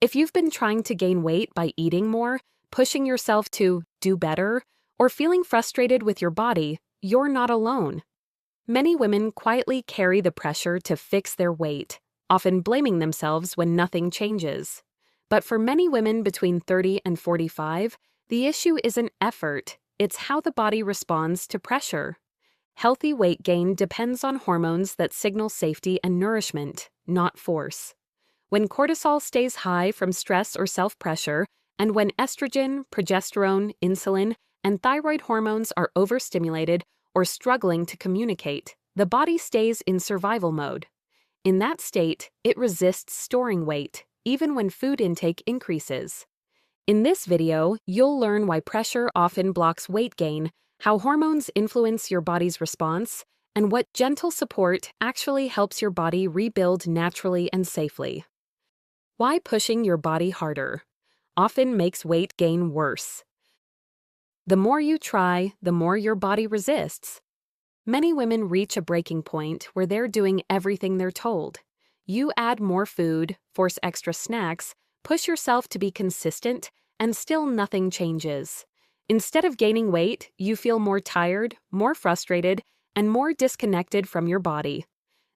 If you've been trying to gain weight by eating more, pushing yourself to do better, or feeling frustrated with your body, you're not alone. Many women quietly carry the pressure to fix their weight, often blaming themselves when nothing changes. But for many women between 30 and 45, the issue isn't effort, it's how the body responds to pressure. Healthy weight gain depends on hormones that signal safety and nourishment, not force. When cortisol stays high from stress or self-pressure, and when estrogen, progesterone, insulin, and thyroid hormones are overstimulated or struggling to communicate, the body stays in survival mode. In that state, it resists storing weight, even when food intake increases. In this video, you'll learn why pressure often blocks weight gain, how hormones influence your body's response, and what gentle support actually helps your body rebuild naturally and safely. Why pushing your body harder often makes weight gain worse. The more you try, the more your body resists. Many women reach a breaking point where they're doing everything they're told. You add more food, force extra snacks, push yourself to be consistent, and still nothing changes. Instead of gaining weight, you feel more tired, more frustrated, and more disconnected from your body.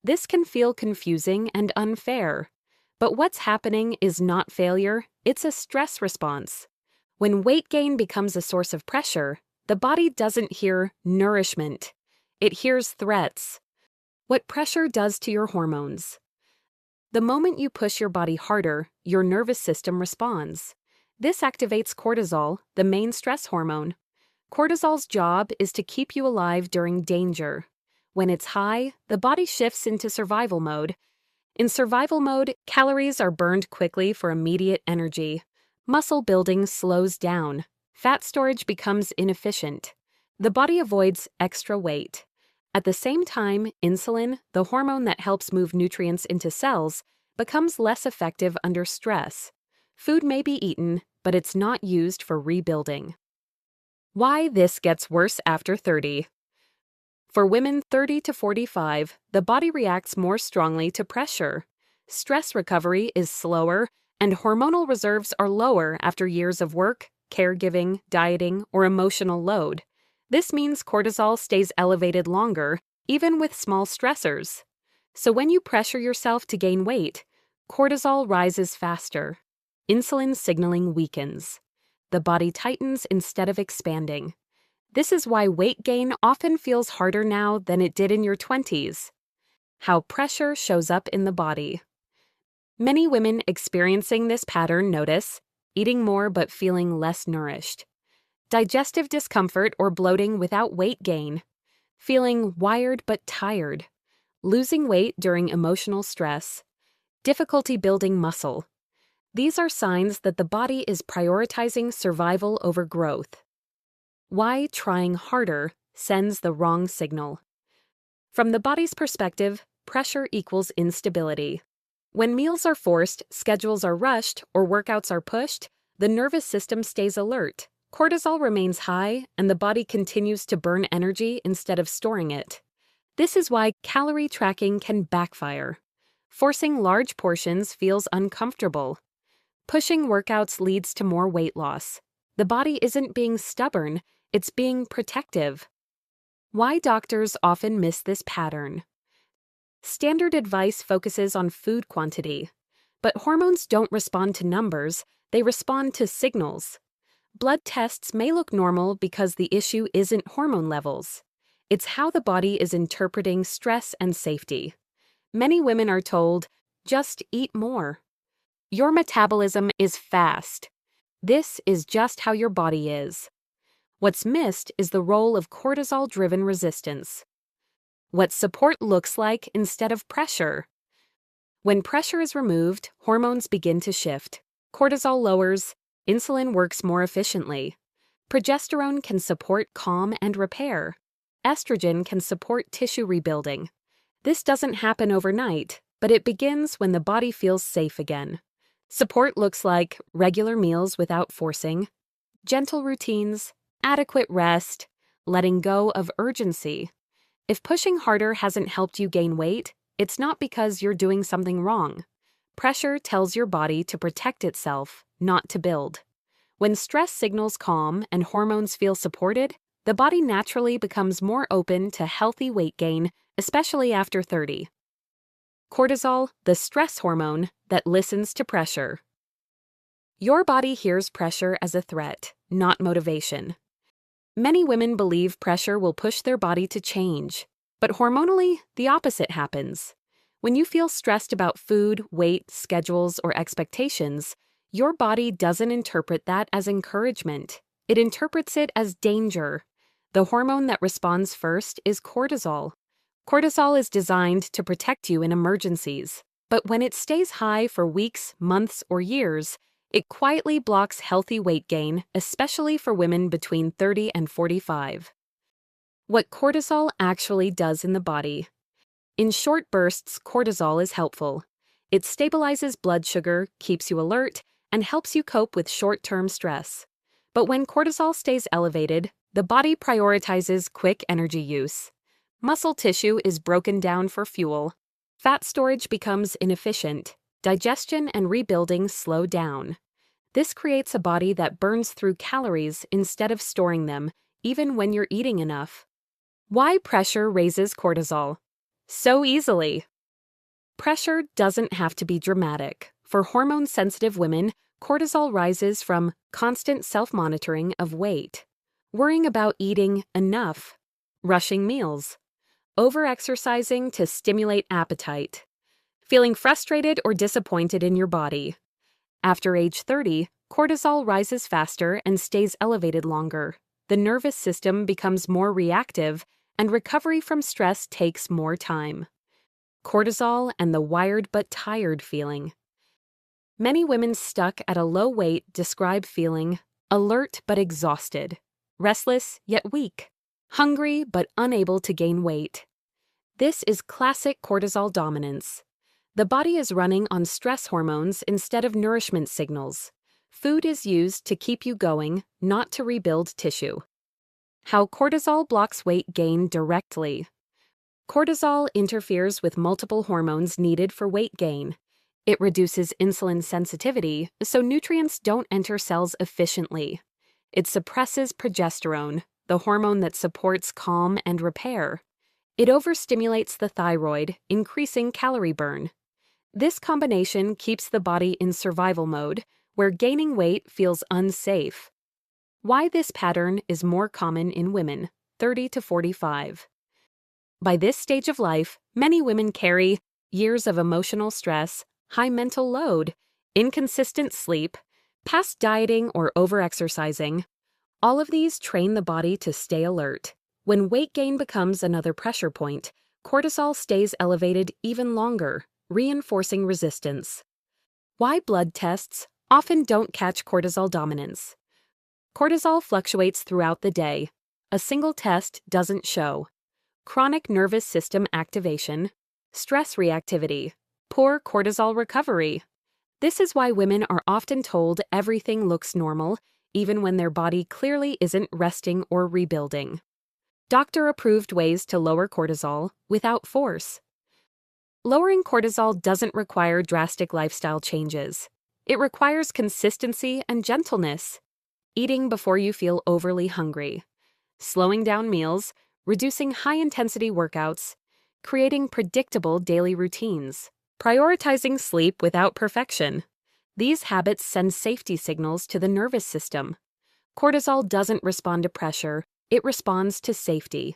This can feel confusing and unfair. But what's happening is not failure, it's a stress response. When weight gain becomes a source of pressure, the body doesn't hear nourishment. It hears threats. What pressure does to your hormones. The moment you push your body harder, your nervous system responds. This activates cortisol, the main stress hormone. Cortisol's job is to keep you alive during danger. When it's high, the body shifts into survival mode. In survival mode, calories are burned quickly for immediate energy. Muscle building slows down. Fat storage becomes inefficient. The body avoids extra weight. At the same time, insulin, the hormone that helps move nutrients into cells, becomes less effective under stress. Food may be eaten, but it's not used for rebuilding. Why this gets worse after 30. For women 30 to 45, the body reacts more strongly to pressure. Stress recovery is slower, and hormonal reserves are lower after years of work, caregiving, dieting, or emotional load. This means cortisol stays elevated longer, even with small stressors. So when you pressure yourself to gain weight, cortisol rises faster. Insulin signaling weakens. The body tightens instead of expanding. This is why weight gain often feels harder now than it did in your 20s. How pressure shows up in the body. Many women experiencing this pattern notice eating more but feeling less nourished, digestive discomfort or bloating without weight gain, feeling wired but tired, losing weight during emotional stress, difficulty building muscle. These are signs that the body is prioritizing survival over growth. Why trying harder sends the wrong signal. From the body's perspective, pressure equals instability. When meals are forced, schedules are rushed, or workouts are pushed, the nervous system stays alert. Cortisol remains high, and the body continues to burn energy instead of storing it. This is why calorie tracking can backfire. Forcing large portions feels uncomfortable. Pushing workouts leads to more weight loss. The body isn't being stubborn, it's being protective. Why doctors often miss this pattern. Standard advice focuses on food quantity, but hormones don't respond to numbers, they respond to signals. Blood tests may look normal because the issue isn't hormone levels. It's how the body is interpreting stress and safety. Many women are told, just eat more. Your metabolism is fast. This is just how your body is. What's missed is the role of cortisol-driven resistance. What support looks like instead of pressure. When pressure is removed, hormones begin to shift. Cortisol lowers, insulin works more efficiently. Progesterone can support calm and repair. Estrogen can support tissue rebuilding. This doesn't happen overnight, but it begins when the body feels safe again. Support looks like regular meals without forcing, gentle routines, adequate rest, letting go of urgency. If pushing harder hasn't helped you gain weight, it's not because you're doing something wrong. Pressure tells your body to protect itself, not to build. When stress signals calm and hormones feel supported, the body naturally becomes more open to healthy weight gain, especially after 30. Cortisol, the stress hormone that listens to pressure. Your body hears pressure as a threat, not motivation. Many women believe pressure will push their body to change, but hormonally, the opposite happens. When you feel stressed about food, weight, schedules, or expectations, your body doesn't interpret that as encouragement. It interprets it as danger. The hormone that responds first is cortisol. Cortisol is designed to protect you in emergencies, but when it stays high for weeks, months, or years, it quietly blocks healthy weight gain, especially for women between 30 and 45. What cortisol actually does in the body. In short bursts, cortisol is helpful. It stabilizes blood sugar, keeps you alert, and helps you cope with short-term stress. But when cortisol stays elevated, the body prioritizes quick energy use. Muscle tissue is broken down for fuel. Fat storage becomes inefficient. Digestion and rebuilding slow down. This creates a body that burns through calories instead of storing them, even when you're eating enough. Why pressure raises cortisol? So easily. Pressure doesn't have to be dramatic. For hormone-sensitive women, cortisol rises from constant self-monitoring of weight, worrying about eating enough, rushing meals, over-exercising to stimulate appetite, feeling frustrated or disappointed in your body. After age 30, cortisol rises faster and stays elevated longer. The nervous system becomes more reactive, and recovery from stress takes more time. Cortisol and the wired but tired feeling. Many women stuck at a low weight describe feeling alert but exhausted, restless yet weak, hungry but unable to gain weight. This is classic cortisol dominance. The body is running on stress hormones instead of nourishment signals. Food is used to keep you going, not to rebuild tissue. How cortisol blocks weight gain directly. Cortisol interferes with multiple hormones needed for weight gain. It reduces insulin sensitivity, so nutrients don't enter cells efficiently. It suppresses progesterone, the hormone that supports calm and repair. It overstimulates the thyroid, increasing calorie burn. This combination keeps the body in survival mode, where gaining weight feels unsafe. Why this pattern is more common in women, 30 to 45. By this stage of life, many women carry years of emotional stress, high mental load, inconsistent sleep, past dieting or overexercising. All of these train the body to stay alert. When weight gain becomes another pressure point, cortisol stays elevated even longer, reinforcing resistance. Why blood tests often don't catch cortisol dominance. Cortisol fluctuates throughout the day. A single test doesn't show. Chronic nervous system activation, stress reactivity, poor cortisol recovery. This is why women are often told everything looks normal, even when their body clearly isn't resting or rebuilding. Doctor-approved ways to lower cortisol without force. Lowering cortisol doesn't require drastic lifestyle changes. It requires consistency and gentleness. Eating before you feel overly hungry. Slowing down meals, reducing high-intensity workouts, creating predictable daily routines. Prioritizing sleep without perfection. These habits send safety signals to the nervous system. Cortisol doesn't respond to pressure, it responds to safety.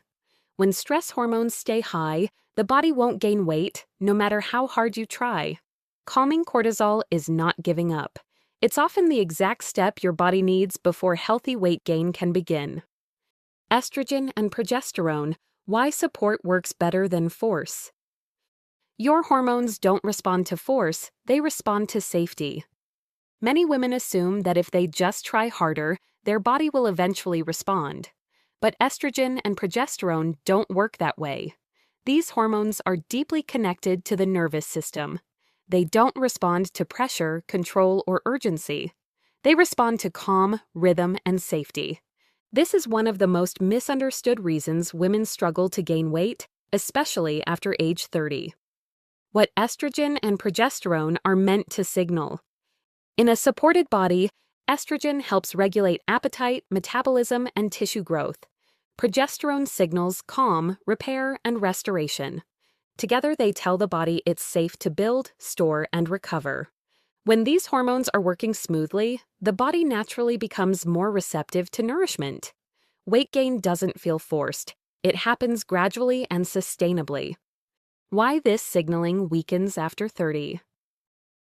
When stress hormones stay high, the body won't gain weight, no matter how hard you try. Calming cortisol is not giving up. It's often the exact step your body needs before healthy weight gain can begin. Estrogen and progesterone, why support works better than force. Your hormones don't respond to force, they respond to safety. Many women assume that if they just try harder, their body will eventually respond. But estrogen and progesterone don't work that way. These hormones are deeply connected to the nervous system. They don't respond to pressure, control, or urgency. They respond to calm, rhythm, and safety. This is one of the most misunderstood reasons women struggle to gain weight, especially after age 30. what estrogen and progesterone are meant to signal. In a supported body, estrogen helps regulate appetite, metabolism, and tissue growth. Progesterone signals calm, repair, and restoration. Together, they tell the body it's safe to build, store, and recover. When these hormones are working smoothly, the body naturally becomes more receptive to nourishment. Weight gain doesn't feel forced. It happens gradually and sustainably. Why this signaling weakens after 30.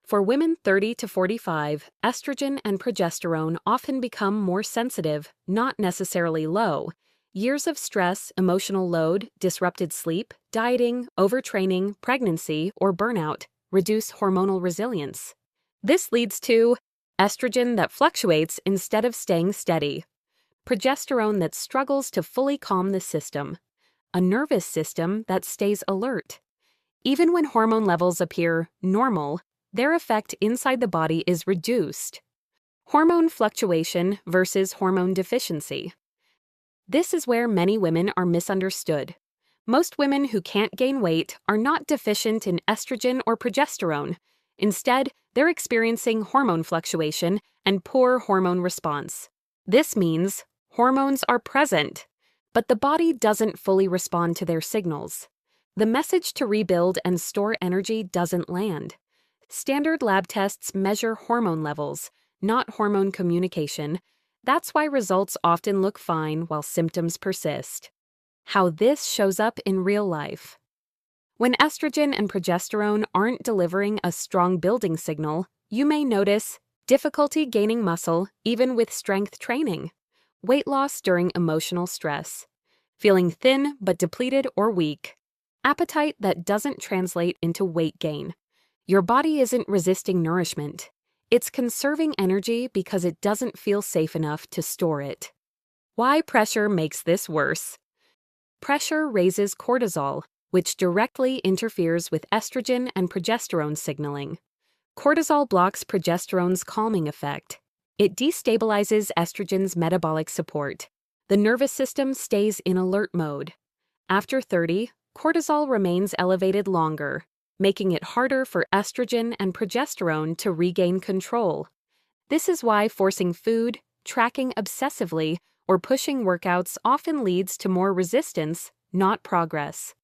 For women 30 to 45, estrogen and progesterone often become more sensitive, not necessarily low. Years of stress, emotional load, disrupted sleep, dieting, overtraining, pregnancy, or burnout reduce hormonal resilience. This leads to estrogen that fluctuates instead of staying steady, progesterone that struggles to fully calm the system, a nervous system that stays alert. Even when hormone levels appear normal, their effect inside the body is reduced. Hormone fluctuation versus hormone deficiency. This is where many women are misunderstood. Most women who can't gain weight are not deficient in estrogen or progesterone. Instead, they're experiencing hormone fluctuation and poor hormone response. This means hormones are present, but the body doesn't fully respond to their signals. The message to rebuild and store energy doesn't land. Standard lab tests measure hormone levels, not hormone communication. That's why results often look fine while symptoms persist. How this shows up in real life. When estrogen and progesterone aren't delivering a strong building signal, you may notice difficulty gaining muscle even with strength training, weight loss during emotional stress, feeling thin but depleted or weak, appetite that doesn't translate into weight gain. Your body isn't resisting nourishment. It's conserving energy because it doesn't feel safe enough to store it. Why pressure makes this worse? Pressure raises cortisol, which directly interferes with estrogen and progesterone signaling. Cortisol blocks progesterone's calming effect. It destabilizes estrogen's metabolic support. The nervous system stays in alert mode. After 30, cortisol remains elevated longer, making it harder for estrogen and progesterone to regain control. This is why forcing food, tracking obsessively, or pushing workouts often leads to more resistance, not progress.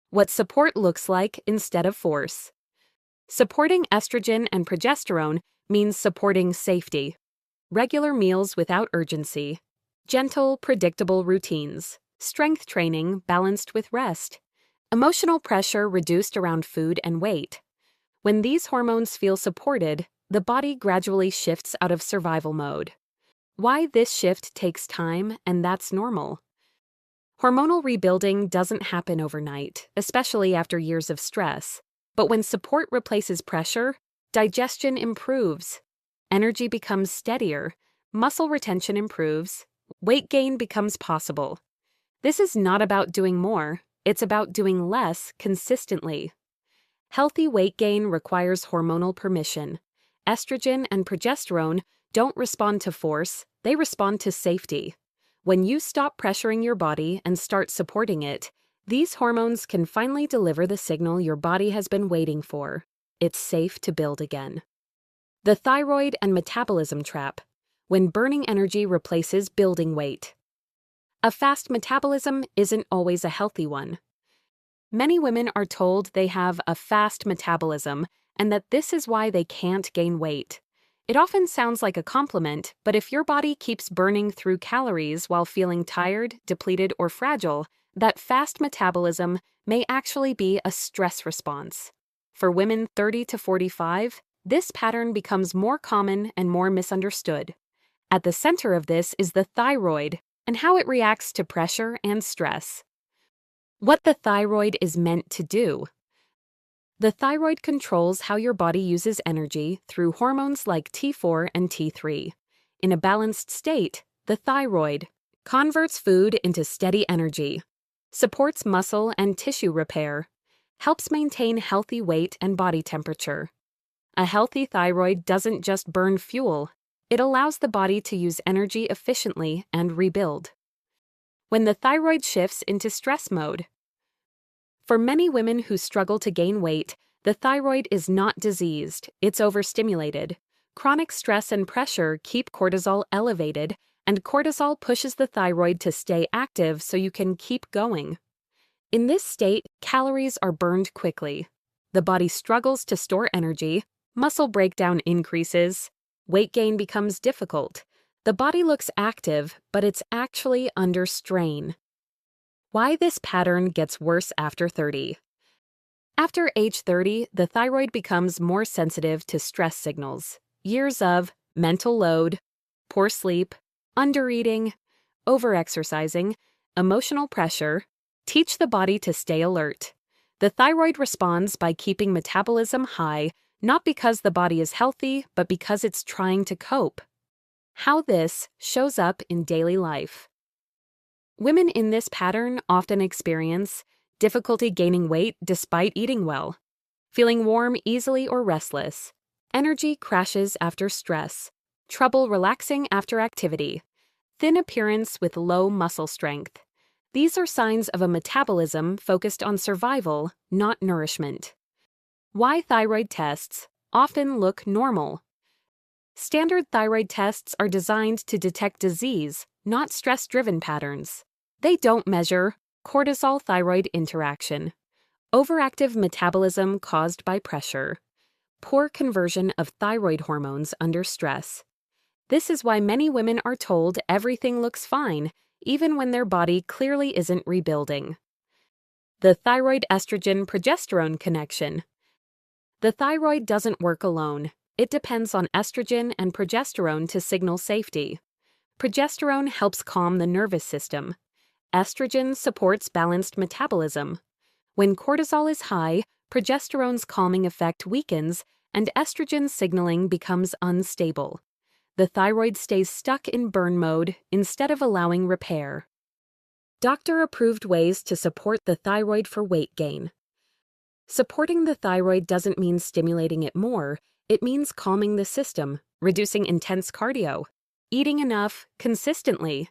What support looks like instead of force. Supporting estrogen and progesterone means supporting safety. Regular meals without urgency. Gentle, predictable routines. Strength training balanced with rest. Emotional pressure reduced around food and weight. When these hormones feel supported, the body gradually shifts out of survival mode. Why this shift takes time, and that's normal. Hormonal rebuilding doesn't happen overnight, especially after years of stress. But when support replaces pressure, digestion improves, energy becomes steadier, muscle retention improves, weight gain becomes possible. This is not about doing more, it's about doing less consistently. Healthy weight gain requires hormonal permission. Estrogen and progesterone don't respond to force, they respond to safety. When you stop pressuring your body and start supporting it, these hormones can finally deliver the signal your body has been waiting for. It's safe to build again. The thyroid and metabolism trap, when burning energy replaces building weight. A fast metabolism isn't always a healthy one. Many women are told they have a fast metabolism and that this is why they can't gain weight. It often sounds like a compliment, but if your body keeps burning through calories while feeling tired, depleted, or fragile, that fast metabolism may actually be a stress response. For women 30 to 45, this pattern becomes more common and more misunderstood. At the center of this is the thyroid and how it reacts to pressure and stress. What the thyroid is meant to do. The thyroid controls how your body uses energy through hormones like T4 and T3. In a balanced state, the thyroid converts food into steady energy, supports muscle and tissue repair, helps maintain healthy weight and body temperature. A healthy thyroid doesn't just burn fuel, it allows the body to use energy efficiently and rebuild. When the thyroid shifts into stress mode. For many women who struggle to gain weight, The thyroid is not diseased, it's overstimulated. Chronic stress and pressure keep cortisol elevated, and cortisol pushes the thyroid to stay active so you can keep going. In this state, calories are burned quickly. The body struggles to store energy, muscle breakdown increases, weight gain becomes difficult. The body looks active, but it's actually under strain. Why this pattern gets worse after 30. After age 30, the thyroid becomes more sensitive to stress signals. Years of mental load, poor sleep, undereating, overexercising, emotional pressure teach the body to stay alert. The thyroid responds by keeping metabolism high, not because the body is healthy, but because it's trying to cope. How this shows up in daily life. Women in this pattern often experience difficulty gaining weight despite eating well, feeling warm easily or restless, energy crashes after stress, trouble relaxing after activity, thin appearance with low muscle strength. These are signs of a metabolism focused on survival, not nourishment. Why thyroid tests often look normal. Standard thyroid tests are designed to detect disease, not stress-driven patterns. They don't measure cortisol-thyroid interaction, overactive metabolism caused by pressure, poor conversion of thyroid hormones under stress. This is why many women are told everything looks fine, even when their body clearly isn't rebuilding. The thyroid-estrogen-progesterone connection. The thyroid doesn't work alone. It depends on estrogen and progesterone to signal safety. Progesterone helps calm the nervous system. Estrogen supports balanced metabolism. When cortisol is high, progesterone's calming effect weakens and estrogen signaling becomes unstable. The thyroid stays stuck in burn mode instead of allowing repair. Doctor-approved ways to support the thyroid for weight gain. Supporting the thyroid doesn't mean stimulating it more, it means calming the system, reducing intense cardio, eating enough consistently,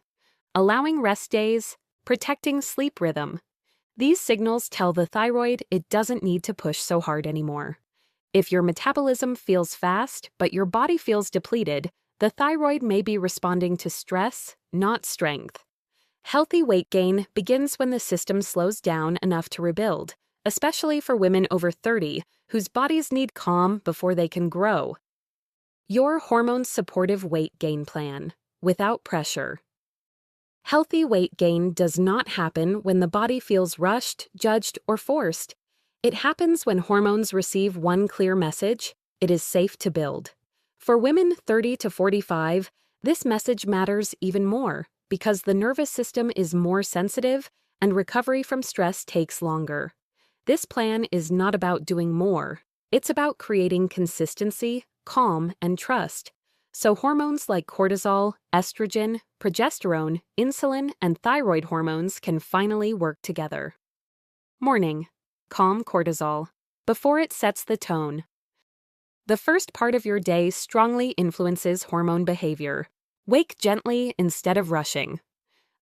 allowing rest days, protecting sleep rhythm. These signals tell the thyroid it doesn't need to push so hard anymore. If your metabolism feels fast, but your body feels depleted, the thyroid may be responding to stress, not strength. Healthy weight gain begins when the system slows down enough to rebuild, especially for women over 30 whose bodies need calm before they can grow. Your hormone-supportive weight gain plan, without pressure. Healthy weight gain does not happen when the body feels rushed, judged, or forced. It happens when hormones receive one clear message: it is safe to build. For women 30 to 45, this message matters even more because the nervous system is more sensitive and recovery from stress takes longer. This plan is not about doing more. It's about creating consistency, calm, and trust. So hormones like cortisol, estrogen, progesterone, insulin, and thyroid hormones can finally work together. Morning. Calm cortisol. Before it sets the tone. The first part of your day strongly influences hormone behavior. Wake gently instead of rushing.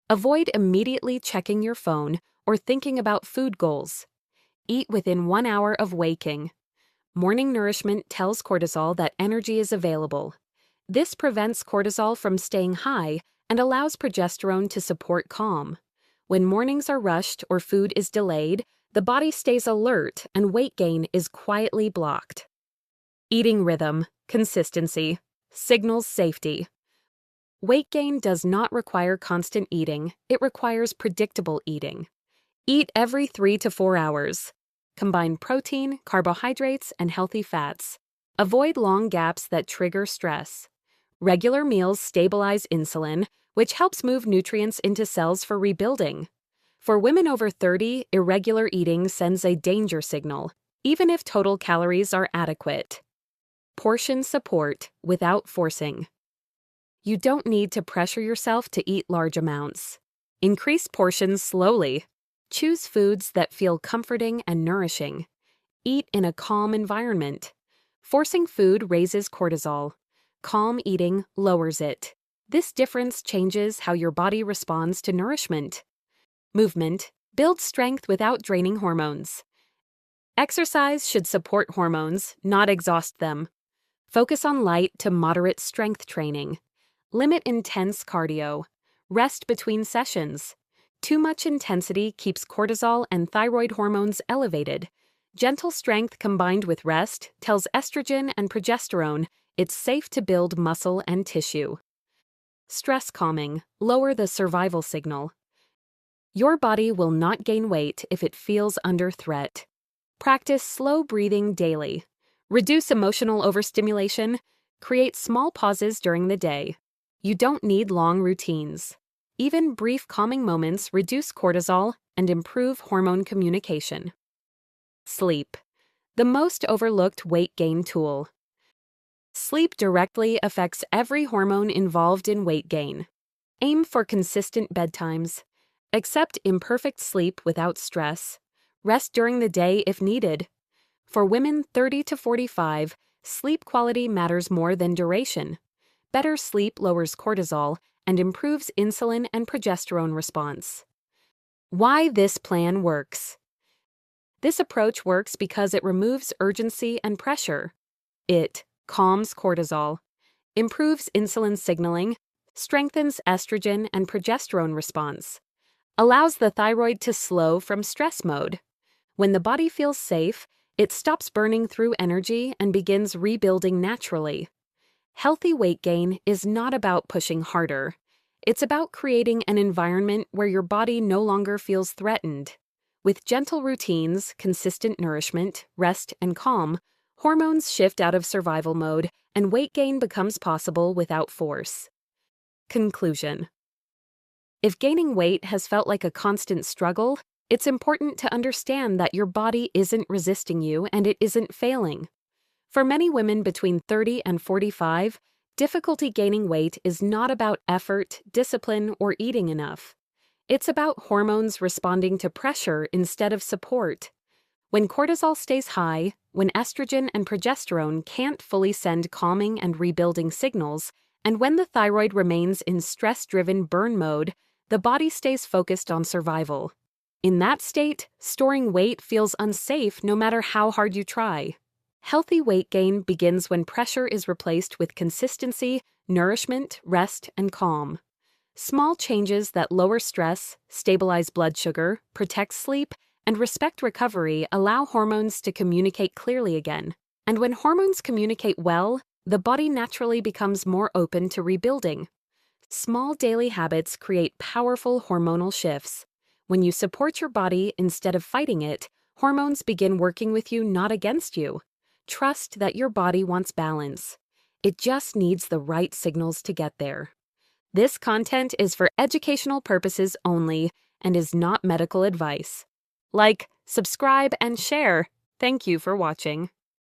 Avoid immediately checking your phone or thinking about food goals. Eat within 1 hour of waking. Morning nourishment tells cortisol that energy is available. This prevents cortisol from staying high and allows progesterone to support calm. When mornings are rushed or food is delayed, the body stays alert and weight gain is quietly blocked. Eating rhythm, consistency, signals safety. Weight gain does not require constant eating, it requires predictable eating. Eat every 3 to 4 hours. Combine protein, carbohydrates, and healthy fats. Avoid long gaps that trigger stress. Regular meals stabilize insulin, which helps move nutrients into cells for rebuilding. For women over 30, irregular eating sends a danger signal, even if total calories are adequate. Portion support without forcing. You don't need to pressure yourself to eat large amounts. Increase portions slowly. Choose foods that feel comforting and nourishing. Eat in a calm environment. Forcing food raises cortisol. Calm eating lowers it. This difference changes how your body responds to nourishment. Movement builds strength without draining hormones. Exercise should support hormones, not exhaust them. Focus on light to moderate strength training. Limit intense cardio. Rest between sessions. Too much intensity keeps cortisol and thyroid hormones elevated. Gentle strength combined with rest tells estrogen and progesterone it's safe to build muscle and tissue. Stress calming. Lower the survival signal. Your body will not gain weight if it feels under threat. Practice slow breathing daily. Reduce emotional overstimulation. Create small pauses during the day. You don't need long routines. Even brief calming moments reduce cortisol and improve hormone communication. Sleep. The most overlooked weight gain tool. Sleep directly affects every hormone involved in weight gain. Aim for consistent bedtimes. Accept imperfect sleep without stress. Rest during the day if needed. For women 30 to 45, sleep quality matters more than duration. Better sleep lowers cortisol and improves insulin and progesterone response. Why this plan works. This approach works because it removes urgency and pressure. It calms cortisol, improves insulin signaling, strengthens estrogen and progesterone response, allows the thyroid to slow from stress mode. When the body feels safe, it stops burning through energy and begins rebuilding naturally. Healthy weight gain is not about pushing harder. It's about creating an environment where your body no longer feels threatened. With gentle routines, consistent nourishment, rest, and calm, hormones shift out of survival mode and weight gain becomes possible without force. Conclusion. If gaining weight has felt like a constant struggle, it's important to understand that your body isn't resisting you and it isn't failing. For many women between 30 and 45, difficulty gaining weight is not about effort, discipline, or eating enough. It's about hormones responding to pressure instead of support. When cortisol stays high, when estrogen and progesterone can't fully send calming and rebuilding signals, and when the thyroid remains in stress-driven burn mode, the body stays focused on survival. In that state, storing weight feels unsafe no matter how hard you try. Healthy weight gain begins when pressure is replaced with consistency, nourishment, rest, and calm. Small changes that lower stress, stabilize blood sugar, protect sleep, and respect recovery allow hormones to communicate clearly again. And when hormones communicate well, the body naturally becomes more open to rebuilding. Small daily habits create powerful hormonal shifts. When you support your body instead of fighting it, hormones begin working with you, not against you. Trust that your body wants balance. It just needs the right signals to get there. This content is for educational purposes only and is not medical advice. Like, subscribe, and share. Thank you for watching.